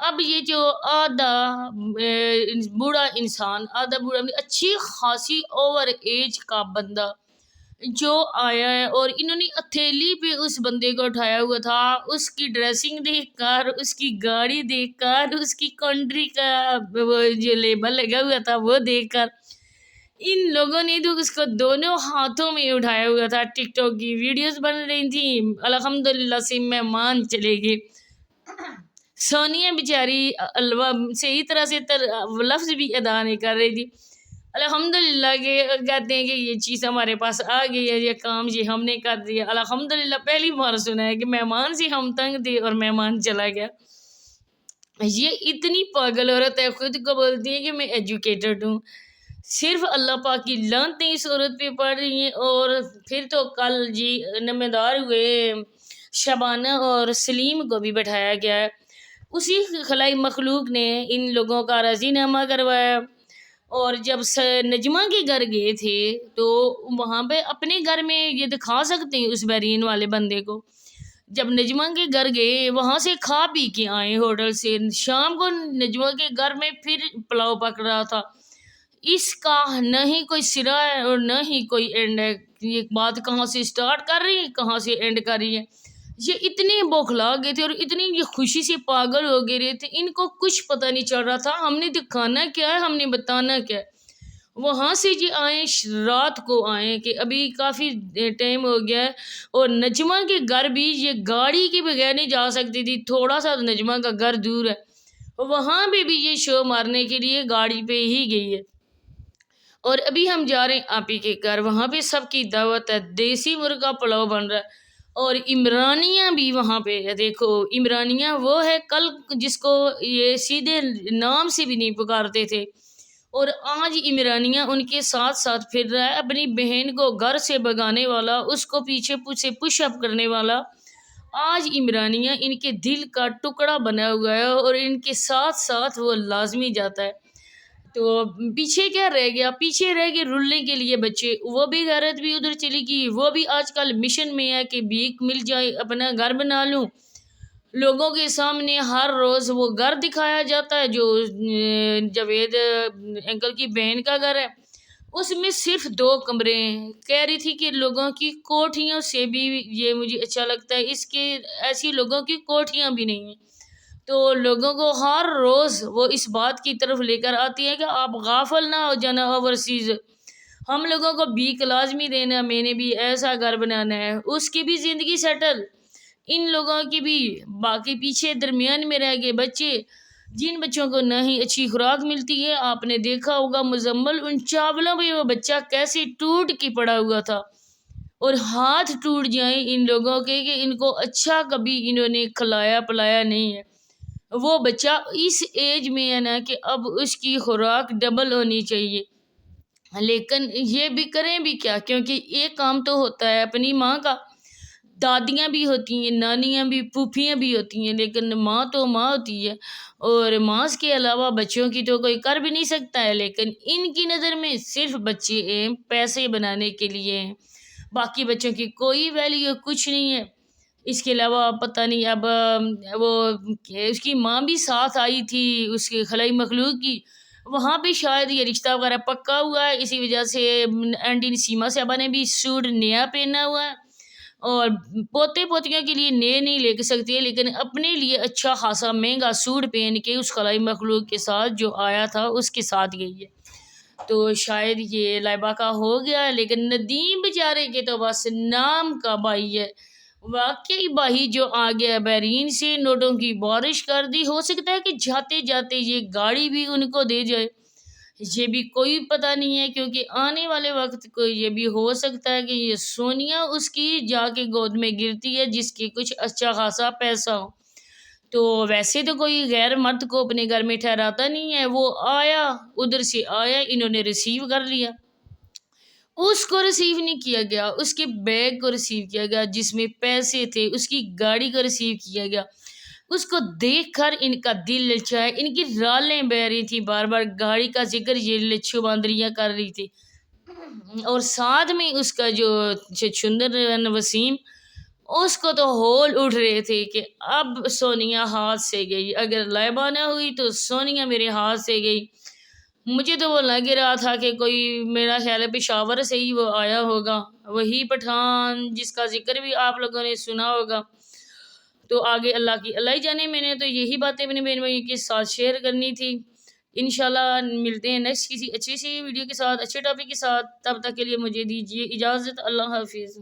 اب یہ جو آدھا بوڑھا انسان، آدھا بوڑھا اچھی خاصی اوور ایج کا بندہ جو آیا ہے، اور انہوں نے ہتھیلی پہ اس بندے کو اٹھایا ہوا تھا، اس کی ڈریسنگ دیکھ کر، اس کی گاڑی دیکھ کر، اس کی کنٹری کا وہ جو لیبل لگا ہوا تھا وہ دیکھ کر، ان لوگوں نے تو اس کو دونوں ہاتھوں میں اٹھایا ہوا تھا۔ ٹک ٹاک کی ویڈیوز بن رہی تھیں، الحمدللہ سے مہمان چلے گئے۔ سونیا بیچاری صحیح طرح سے لفظ بھی ادا نہیں کر رہی تھی۔ الحمدللہ کہ کہتے ہیں کہ یہ چیز ہمارے پاس آ گئی ہے، یہ کام یہ ہم نے کر دیا۔ الحمدللہ پہلی بار سنا ہے کہ مہمان سے ہم تنگ تھے اور مہمان چلا گیا۔ یہ اتنی پاگل عورت ہے، خود کو بولتی ہے کہ میں ایجوکیٹڈ ہوں، صرف اللہ پاک کی لعنتیں اس عورت پہ پڑ رہی ہیں۔ اور پھر تو کل جی نمبردار ہوئے، شبانہ اور سلیم کو بھی بٹھایا گیا ہے، اسی خلائی مخلوق نے ان لوگوں کا راضی نامہ کروایا۔ اور جب نجمہ کے گھر گئے تھے تو وہاں پہ اپنے گھر میں یہ دکھا سکتے ہیں اس بحرین والے بندے کو، جب نجمہ کے گھر گئے وہاں سے کھا پی کے آئے ہوٹل سے، شام کو نجمہ کے گھر میں پھر پلاؤ پک رہا تھا۔ اس کا نہ ہی کوئی سرا ہے اور نہ ہی کوئی اینڈ ہے، یہ بات کہاں سے سٹارٹ کر رہی ہے کہاں سے اینڈ کر رہی ہے۔ یہ اتنے بوکھلا گئے تھے اور اتنی یہ خوشی سے پاگل ہو گئے رہے تھے، ان کو کچھ پتہ نہیں چل رہا تھا ہم نے دکھانا کیا ہے، ہم نے بتانا کیا ہے۔ وہاں سے جی آئے رات کو آئے کہ ابھی کافی ٹائم ہو گیا ہے، اور نجمہ کے گھر بھی یہ گاڑی کے بغیر نہیں جا سکتی تھی، تھوڑا سا نجمہ کا گھر دور ہے، وہاں پہ بھی یہ شو مارنے کے لیے گاڑی پہ ہی گئی ہے۔ اور ابھی ہم جا رہے ہیں آپی کے گھر، وہاں پہ سب کی دعوت ہے، دیسی مرغا پلاؤ بن رہا ہے، اور عمرانیہ بھی وہاں پہ ہے۔ دیکھو عمرانیہ وہ ہے کل جس کو یہ سیدھے نام سے بھی نہیں پکارتے تھے، اور آج عمرانیہ ان کے ساتھ ساتھ پھر رہا ہے، اپنی بہن کو گھر سے بگانے والا، اس کو پیچھے سے پش اپ کرنے والا۔ آج عمرانیہ ان کے دل کا ٹکڑا بنا ہوا ہے، اور ان کے ساتھ ساتھ وہ لازمی جاتا ہے۔ تو پیچھے کیا رہ گیا؟ پیچھے رہ گئے رلنے کے لیے بچے، وہ بھی غیرت بھی ادھر چلی گئی، وہ بھی آج کل مشن میں ہے کہ بھیک مل جائے اپنا گھر بنا لوں۔ لوگوں کے سامنے ہر روز وہ گھر دکھایا جاتا ہے جو جاوید انکل کی بہن کا گھر ہے، اس میں صرف 2 کمرے ہیں۔ کہہ رہی تھی کہ لوگوں کی کوٹھیوں سے بھی یہ مجھے اچھا لگتا ہے، اس کے ایسی لوگوں کی کوٹھیاں بھی نہیں ہیں۔ تو لوگوں کو ہر روز وہ اس بات کی طرف لے کر آتی ہے کہ آپ غافل نہ ہو جانا اوورسیز، ہم لوگوں کو بھیک لازمی دینا، میں نے بھی ایسا گھر بنانا ہے، اس کی بھی زندگی سیٹل، ان لوگوں کی بھی۔ باقی پیچھے درمیان میں رہ گئے بچے، جن بچوں کو نہ ہی اچھی خوراک ملتی ہے۔ آپ نے دیکھا ہوگا مزمل ان چاولوں پہ وہ بچہ کیسے ٹوٹ کے پڑا ہوا تھا، اور ہاتھ ٹوٹ جائیں ان لوگوں کے کہ ان کو اچھا کبھی انہوں نے کھلایا پلایا نہیں ہے۔ وہ بچہ اس ایج میں ہے نا کہ اب اس کی خوراک ڈبل ہونی چاہیے، لیکن یہ بھی کریں بھی کیا، کیونکہ ایک کام تو ہوتا ہے اپنی ماں کا، دادیاں بھی ہوتی ہیں، نانیاں بھی، پھوپھیاں بھی ہوتی ہیں، لیکن ماں تو ماں ہوتی ہے، اور ماں کے علاوہ بچوں کی تو کوئی کر بھی نہیں سکتا ہے۔ لیکن ان کی نظر میں صرف بچے ہیں، پیسے بنانے کے لیے ہیں، باقی بچوں کی کوئی ویلیو کچھ نہیں ہے۔ اس کے علاوہ پتہ نہیں اب وہ اس کی ماں بھی ساتھ آئی تھی اس کے خلائی مخلوق کی، وہاں پہ شاید یہ رشتہ وغیرہ پکا ہوا ہے، اسی وجہ سے اینٹی نسیمہ صاحبہ نے بھی سوٹ نیا پہنا ہوا ہے، اور پوتے پوتیوں کے لیے نئے نہیں لے سکتی ہے، لیکن اپنے لیے اچھا خاصا مہنگا سوٹ پہن کے اس خلائی مخلوق کے ساتھ جو آیا تھا اس کے ساتھ گئی ہے۔ تو شاید یہ لائبہ کا ہو گیا ہے، لیکن ندیم بیچارے کے تو بس نام کا بھائی ہے، واقعی بھائی جو آ گیا بحرین سے، نوٹوں کی بارش کر دی، ہو سکتا ہے کہ جاتے جاتے یہ گاڑی بھی ان کو دے جائے، یہ بھی کوئی پتہ نہیں ہے، کیونکہ آنے والے وقت کو یہ بھی ہو سکتا ہے کہ یہ سونیا اس کی جا کے گود میں گرتی ہے جس کی کچھ اچھا خاصا پیسہ ہو۔ تو ویسے تو کوئی غیر مرد کو اپنے گھر میں ٹھہراتا نہیں ہے، وہ آیا ادھر سے آیا، انہوں نے ریسیو کر لیا، اس کو ریسیو نہیں کیا گیا، اس کے بیگ کو ریسیو کیا گیا جس میں پیسے تھے، اس کی گاڑی کو ریسیو کیا گیا۔ اس کو دیکھ کر ان کا دل للچائے، ان کی رالیں بہ رہی تھی، بار بار گاڑی کا ذکر یہ لچھو باندریاں کر رہی تھی، اور ساتھ میں اس کا جو چھچندر وسیم اس کو تو ہول اٹھ رہے تھے کہ اب سونیا ہاتھ سے گئی، اگر لائبہ نہ ہوئی تو سونیا میرے ہاتھ سے گئی۔ مجھے تو وہ لگ رہا تھا کہ کوئی، میرا خیال ہے پشاور سے ہی وہ آیا ہوگا، وہی پٹھان جس کا ذکر بھی آپ لوگوں نے سنا ہوگا۔ تو آگے اللہ کی اللہ ہی جانے، میں نے تو یہی باتیں اپنے بہن بھائیوں کے ساتھ شیئر کرنی تھی۔ انشاءاللہ ملتے ہیں نیکسٹ کسی اچھی سی ویڈیو کے ساتھ، اچھے ٹاپک کے ساتھ، تب تک کے لیے مجھے دیجیے اجازت، اللہ حافظ۔